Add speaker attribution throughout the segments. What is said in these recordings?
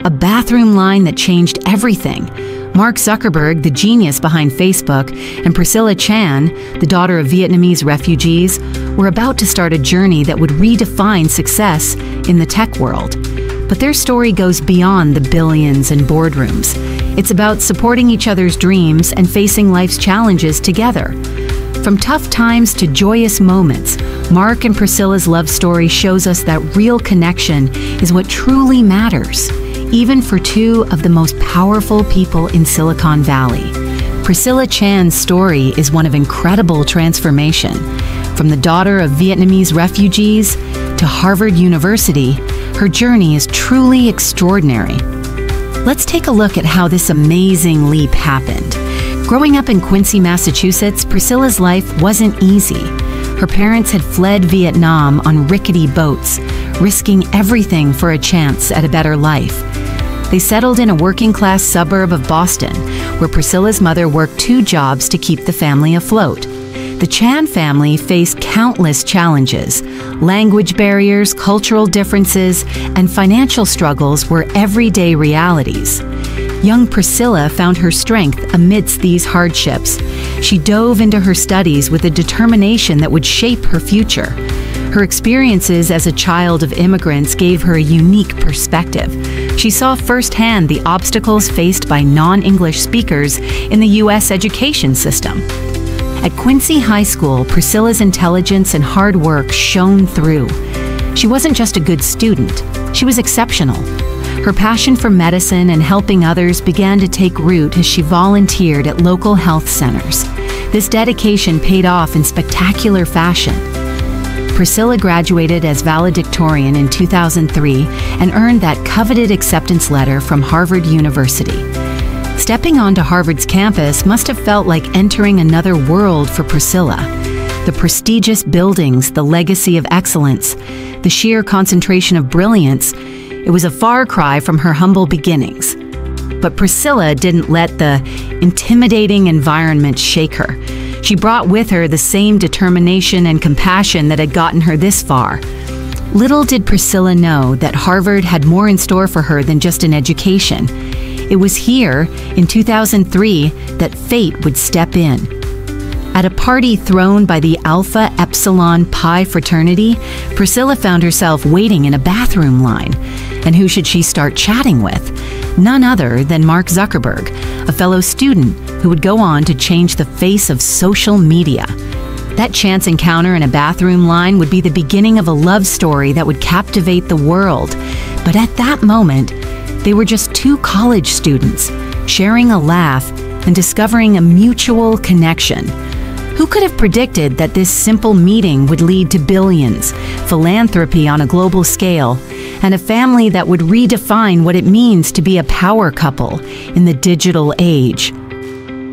Speaker 1: a bathroom line that changed everything. Mark Zuckerberg, the genius behind Facebook, and Priscilla Chan, the daughter of Vietnamese refugees, were about to start a journey that would redefine success in the tech world. But their story goes beyond the billions and boardrooms. It's about supporting each other's dreams and facing life's challenges together. From tough times to joyous moments, Mark and Priscilla's love story shows us that real connection is what truly matters, even for two of the most powerful people in Silicon Valley. Priscilla Chan's story is one of incredible transformation. From the daughter of Vietnamese refugees to Harvard University, her journey is truly extraordinary. Let's take a look at how this amazing leap happened. Growing up in Quincy, Massachusetts, Priscilla's life wasn't easy. Her parents had fled Vietnam on rickety boats, risking everything for a chance at a better life. They settled in a working-class suburb of Boston, where Priscilla's mother worked 2 jobs to keep the family afloat. The Chan family faced countless challenges. Language barriers, cultural differences, and financial struggles were everyday realities. Young Priscilla found her strength amidst these hardships. She dove into her studies with a determination that would shape her future. Her experiences as a child of immigrants gave her a unique perspective. She saw firsthand the obstacles faced by non-English speakers in the U.S. education system. At Quincy High School, Priscilla's intelligence and hard work shone through. She wasn't just a good student, she was exceptional. Her passion for medicine and helping others began to take root as she volunteered at local health centers. This dedication paid off in spectacular fashion. Priscilla graduated as valedictorian in 2003 and earned that coveted acceptance letter from Harvard University. Stepping onto Harvard's campus must have felt like entering another world for Priscilla. The prestigious buildings, the legacy of excellence, the sheer concentration of brilliance, it was a far cry from her humble beginnings. But Priscilla didn't let the intimidating environment shake her. She brought with her the same determination and compassion that had gotten her this far. Little did Priscilla know that Harvard had more in store for her than just an education. It was here, in 2003, that fate would step in. At a party thrown by the Alpha Epsilon Pi fraternity, Priscilla found herself waiting in a bathroom line. And who should she start chatting with? None other than Mark Zuckerberg, a fellow student who would go on to change the face of social media. That chance encounter in a bathroom line would be the beginning of a love story that would captivate the world. But at that moment, they were just 2 college students, sharing a laugh and discovering a mutual connection. Who could have predicted that this simple meeting would lead to billions, philanthropy on a global scale, and a family that would redefine what it means to be a power couple in the digital age?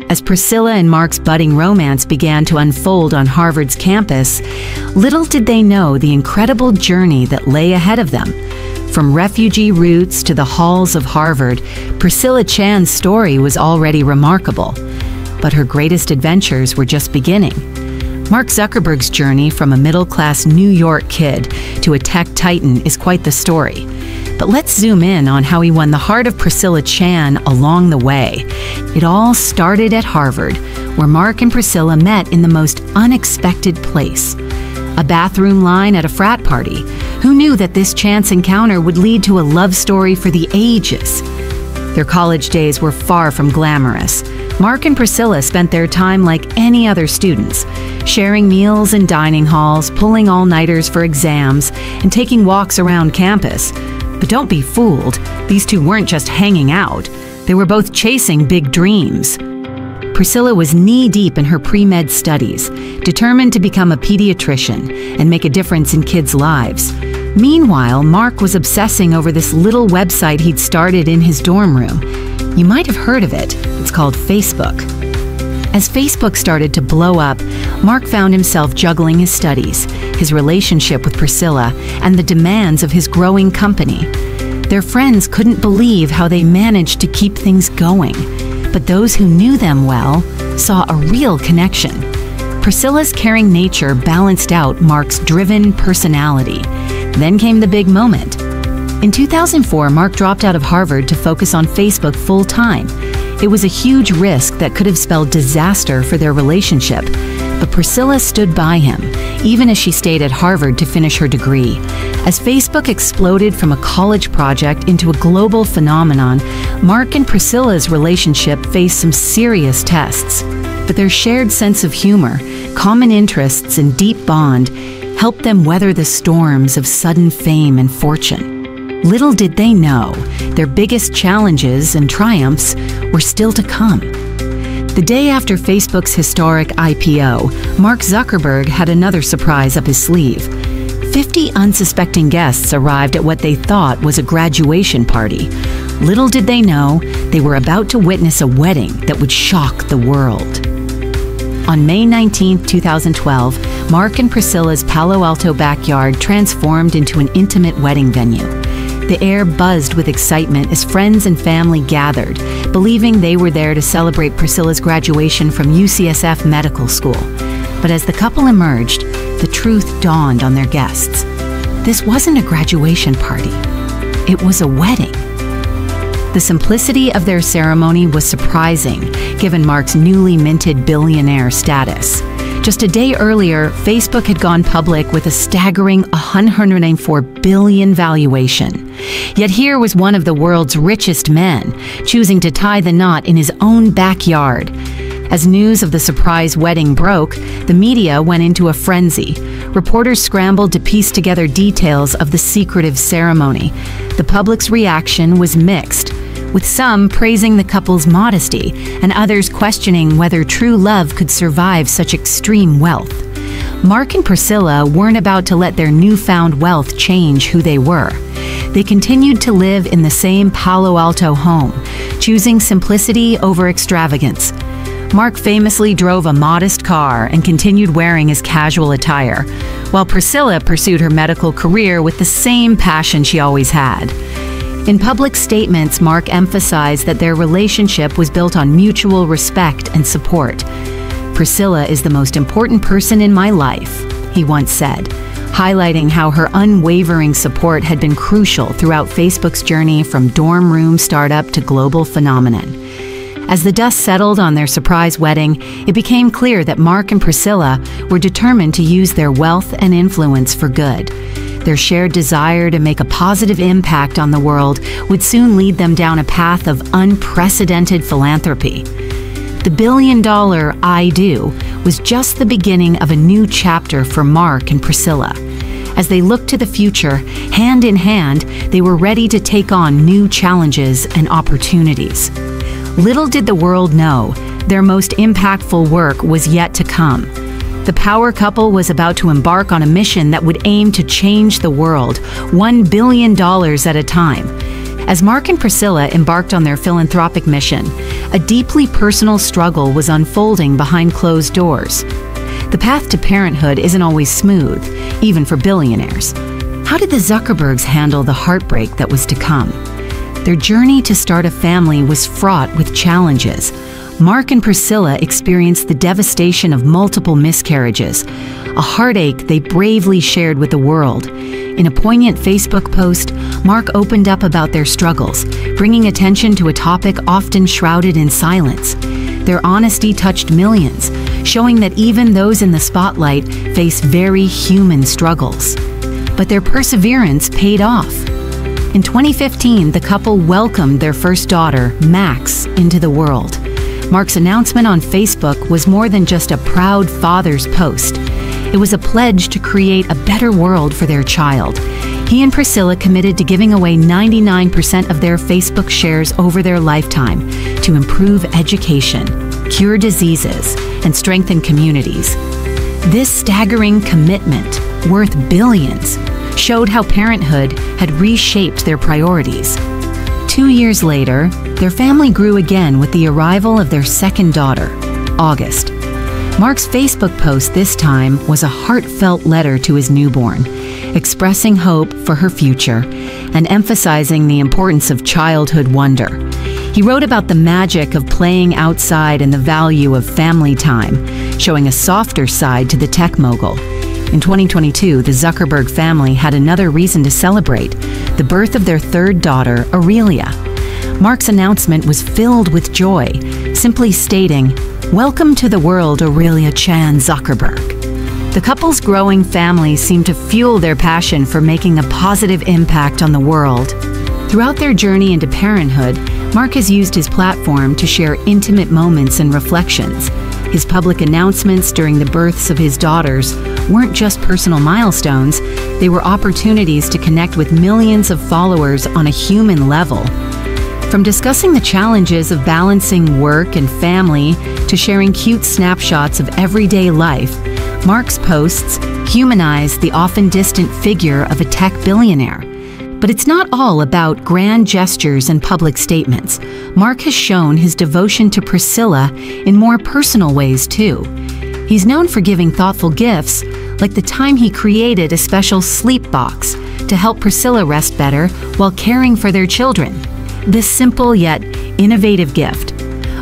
Speaker 1: As Priscilla and Mark's budding romance began to unfold on Harvard's campus, little did they know the incredible journey that lay ahead of them. From refugee roots to the halls of Harvard, Priscilla Chan's story was already remarkable. But her greatest adventures were just beginning. Mark Zuckerberg's journey from a middle-class New York kid to a tech titan is quite the story. But let's zoom in on how he won the heart of Priscilla Chan along the way. It all started at Harvard, where Mark and Priscilla met in the most unexpected place. A bathroom line at a frat party. Who knew that this chance encounter would lead to a love story for the ages? Their college days were far from glamorous. Mark and Priscilla spent their time like any other students, sharing meals in dining halls, pulling all-nighters for exams, and taking walks around campus. But don't be fooled, these 2 weren't just hanging out. They were both chasing big dreams. Priscilla was knee-deep in her pre-med studies, determined to become a pediatrician and make a difference in kids' lives. Meanwhile, Mark was obsessing over this little website he'd started in his dorm room. You might have heard of it. It's called Facebook. As Facebook started to blow up, Mark found himself juggling his studies, his relationship with Priscilla, and the demands of his growing company. Their friends couldn't believe how they managed to keep things going, but those who knew them well saw a real connection. Priscilla's caring nature balanced out Mark's driven personality. Then came the big moment. In 2004, Mark dropped out of Harvard to focus on Facebook full-time. It was a huge risk that could have spelled disaster for their relationship, but Priscilla stood by him, even as she stayed at Harvard to finish her degree. As Facebook exploded from a college project into a global phenomenon, Mark and Priscilla's relationship faced some serious tests. But their shared sense of humor, common interests, and deep bond helped them weather the storms of sudden fame and fortune. Little did they know, their biggest challenges and triumphs were still to come. The day after Facebook's historic IPO, Mark Zuckerberg had another surprise up his sleeve. 50 unsuspecting guests arrived at what they thought was a graduation party. Little did they know, they were about to witness a wedding that would shock the world. On May 19, 2012, Mark and Priscilla's Palo Alto backyard transformed into an intimate wedding venue. The air buzzed with excitement as friends and family gathered, believing they were there to celebrate Priscilla's graduation from UCSF Medical School. But as the couple emerged, the truth dawned on their guests. This wasn't a graduation party. It was a wedding. The simplicity of their ceremony was surprising, given Mark's newly minted billionaire status. Just a day earlier, Facebook had gone public with a staggering $104 billion valuation. Yet here was one of the world's richest men, choosing to tie the knot in his own backyard. As news of the surprise wedding broke, the media went into a frenzy. Reporters scrambled to piece together details of the secretive ceremony. The public's reaction was mixed, with some praising the couple's modesty and others questioning whether true love could survive such extreme wealth. Mark and Priscilla weren't about to let their newfound wealth change who they were. They continued to live in the same Palo Alto home, choosing simplicity over extravagance. Mark famously drove a modest car and continued wearing his casual attire, while Priscilla pursued her medical career with the same passion she always had. In public statements, Mark emphasized that their relationship was built on mutual respect and support. "Priscilla is the most important person in my life," he once said, highlighting how her unwavering support had been crucial throughout Facebook's journey from dorm room startup to global phenomenon. As the dust settled on their surprise wedding, it became clear that Mark and Priscilla were determined to use their wealth and influence for good. Their shared desire to make a positive impact on the world would soon lead them down a path of unprecedented philanthropy. The billion-dollar I Do was just the beginning of a new chapter for Mark and Priscilla. As they looked to the future, hand in hand, they were ready to take on new challenges and opportunities. Little did the world know, their most impactful work was yet to come. The power couple was about to embark on a mission that would aim to change the world, $1 billion at a time. As Mark and Priscilla embarked on their philanthropic mission, a deeply personal struggle was unfolding behind closed doors. The path to parenthood isn't always smooth, even for billionaires. How did the Zuckerbergs handle the heartbreak that was to come? Their journey to start a family was fraught with challenges. Mark and Priscilla experienced the devastation of multiple miscarriages, a heartache they bravely shared with the world. In a poignant Facebook post, Mark opened up about their struggles, bringing attention to a topic often shrouded in silence. Their honesty touched millions, showing that even those in the spotlight face very human struggles. But their perseverance paid off. In 2015, the couple welcomed their first daughter, Max, into the world. Mark's announcement on Facebook was more than just a proud father's post. It was a pledge to create a better world for their child. He and Priscilla committed to giving away 99% of their Facebook shares over their lifetime to improve education, cure diseases, and strengthen communities. This staggering commitment, worth billions, showed how parenthood had reshaped their priorities. 2 years later, their family grew again with the arrival of their second daughter, August. Mark's Facebook post this time was a heartfelt letter to his newborn, expressing hope for her future and emphasizing the importance of childhood wonder. He wrote about the magic of playing outside and the value of family time, showing a softer side to the tech mogul. In 2022, the Zuckerberg family had another reason to celebrate: the birth of their third daughter, Aurelia. Mark's announcement was filled with joy, simply stating, "Welcome to the world, Aurelia Chan Zuckerberg." The couple's growing family seemed to fuel their passion for making a positive impact on the world. Throughout their journey into parenthood, Mark has used his platform to share intimate moments and reflections. His public announcements during the births of his daughters weren't just personal milestones, they were opportunities to connect with millions of followers on a human level. From discussing the challenges of balancing work and family to sharing cute snapshots of everyday life, Mark's posts humanize the often distant figure of a tech billionaire. But it's not all about grand gestures and public statements. Mark has shown his devotion to Priscilla in more personal ways too. He's known for giving thoughtful gifts, like the time he created a special sleep box to help Priscilla rest better while caring for their children. This simple yet innovative gift,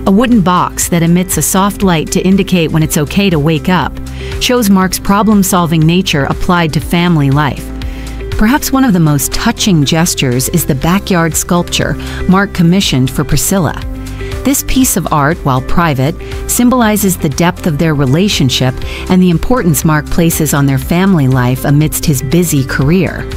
Speaker 1: a wooden box that emits a soft light to indicate when it's okay to wake up, shows Mark's problem-solving nature applied to family life. Perhaps one of the most touching gestures is the backyard sculpture Mark commissioned for Priscilla. This piece of art, while private, symbolizes the depth of their relationship and the importance Mark places on their family life amidst his busy career.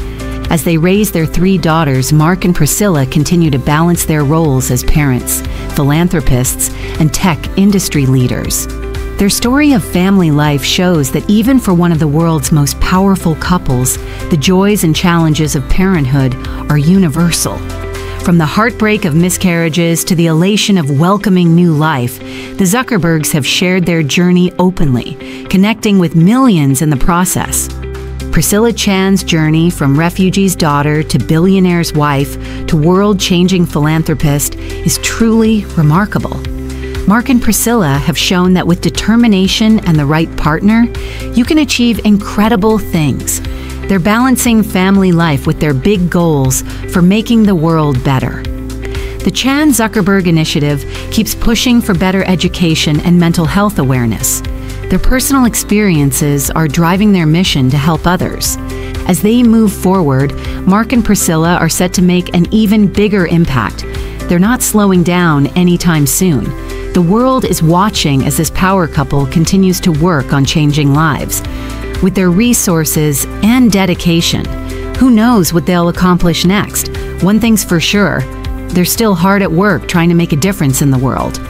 Speaker 1: As they raise their three daughters, Mark and Priscilla continue to balance their roles as parents, philanthropists, and tech industry leaders. Their story of family life shows that even for one of the world's most powerful couples, the joys and challenges of parenthood are universal. From the heartbreak of miscarriages to the elation of welcoming new life, the Zuckerbergs have shared their journey openly, connecting with millions in the process. Priscilla Chan's journey from refugee's daughter to billionaire's wife to world-changing philanthropist is truly remarkable. Mark and Priscilla have shown that with determination and the right partner, you can achieve incredible things. They're balancing family life with their big goals for making the world better. The Chan Zuckerberg Initiative keeps pushing for better education and mental health awareness. Their personal experiences are driving their mission to help others. As they move forward, Mark and Priscilla are set to make an even bigger impact. They're not slowing down anytime soon. The world is watching as this power couple continues to work on changing lives. With their resources and dedication, who knows what they'll accomplish next? One thing's for sure, they're still hard at work trying to make a difference in the world.